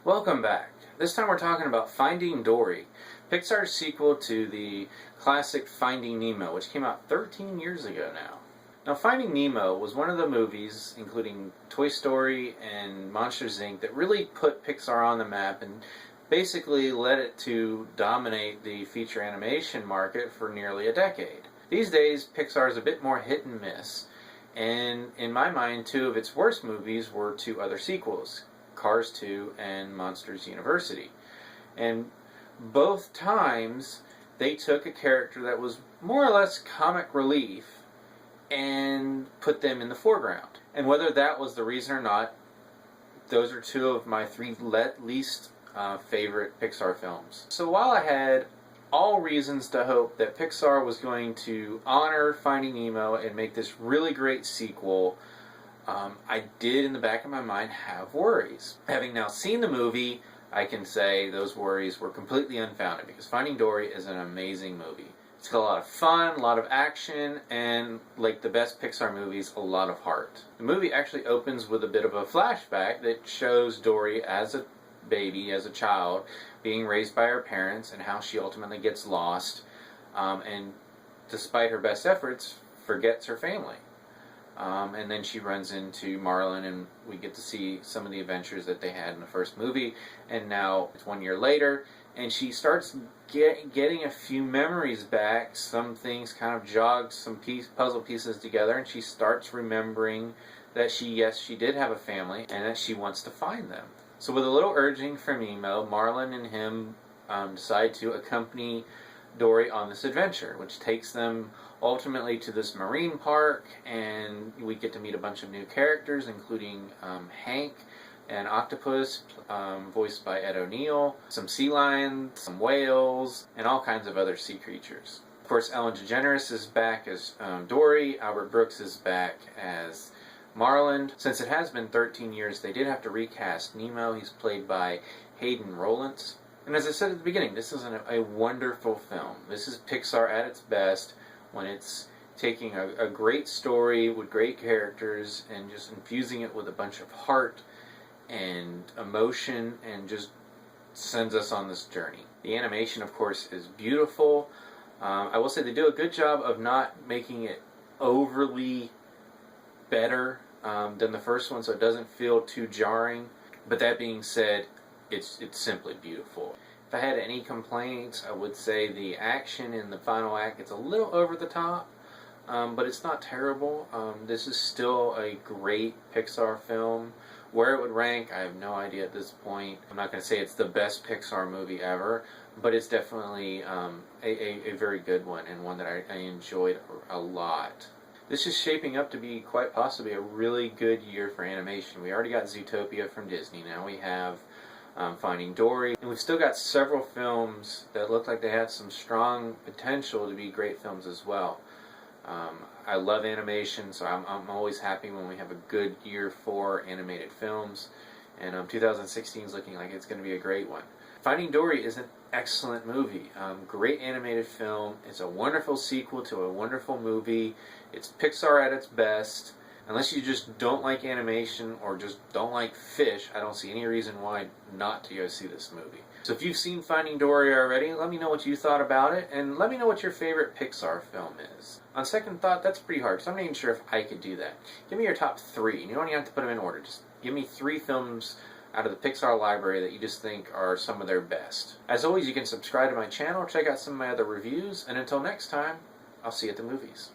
Welcome back. This time we're talking about Finding Dory, Pixar's sequel to the classic Finding Nemo, which came out 13 years ago now. Now, Finding Nemo was one of the movies, including Toy Story and Monsters, Inc., that really put Pixar on the map and basically led it to dominate the feature animation market for nearly a decade. These days, Pixar is a bit more hit and miss, and in my mind, two of its worst movies were two other sequels, Cars 2 and Monsters University. And both times they took a character that was more or less comic relief and put them in the foreground. And whether that was the reason or not, those are two of my three least favorite Pixar films. So while I had all reasons to hope that Pixar was going to honor Finding Nemo and make this really great sequel, I did, in the back of my mind, have worries. Having now seen the movie, I can say those worries were completely unfounded because Finding Dory is an amazing movie. It's got a lot of fun, a lot of action, and like the best Pixar movies, a lot of heart. The movie actually opens with a bit of a flashback that shows Dory as a baby, as a child, being raised by her parents and how she ultimately gets lost and, despite her best efforts, forgets her family. And then she runs into Marlin, and we get to see some of the adventures that they had in the first movie. And now it's 1 year later, and she starts getting a few memories back. Some things kind of jog some puzzle pieces together, and she starts remembering that she did have a family, and that she wants to find them. So with a little urging from Nemo, Marlin and him decide to accompany Dory on this adventure, which takes them ultimately to this marine park, and we get to meet a bunch of new characters, including Hank, an octopus voiced by Ed O'Neill, some sea lions, some whales, and all kinds of other sea creatures. Of course, Ellen DeGeneres is back as Dory. Albert Brooks is back as Marlin. Since it has been 13 years, they did have to recast Nemo. He's played by Hayden Rollins. And as I said at the beginning, this is a wonderful film. This is Pixar at its best, when it's taking a great story with great characters and just infusing it with a bunch of heart and emotion and just sends us on this journey. The animation, of course, is beautiful. I will say they do a good job of not making it overly better than the first one, so it doesn't feel too jarring. But that being said, it's simply beautiful. If I had any complaints, I would say the action in the final act gets a little over the top, but it's not terrible. This is still a great Pixar film. Where it would rank, I have no idea at this point. I'm not going to say it's the best Pixar movie ever, but it's definitely a very good one, and one that I enjoyed a lot. This is shaping up to be quite possibly a really good year for animation. We already got Zootopia from Disney. Now we have Finding Dory. And we've still got several films that look like they have some strong potential to be great films as well. I love animation, so I'm always happy when we have a good year for animated films. And 2016 is looking like it's going to be a great one. Finding Dory is an excellent movie. Great animated film. It's a wonderful sequel to a wonderful movie. It's Pixar at its best. Unless you just don't like animation or just don't like fish, I don't see any reason why not to go see this movie. So if you've seen Finding Dory already, let me know what you thought about it, and let me know what your favorite Pixar film is. On second thought, that's pretty hard, because I'm not even sure if I could do that. Give me your top three. You don't even have to put them in order. Just give me 3 films out of the Pixar library that you just think are some of their best. As always, you can subscribe to my channel, check out some of my other reviews, and until next time, I'll see you at the movies.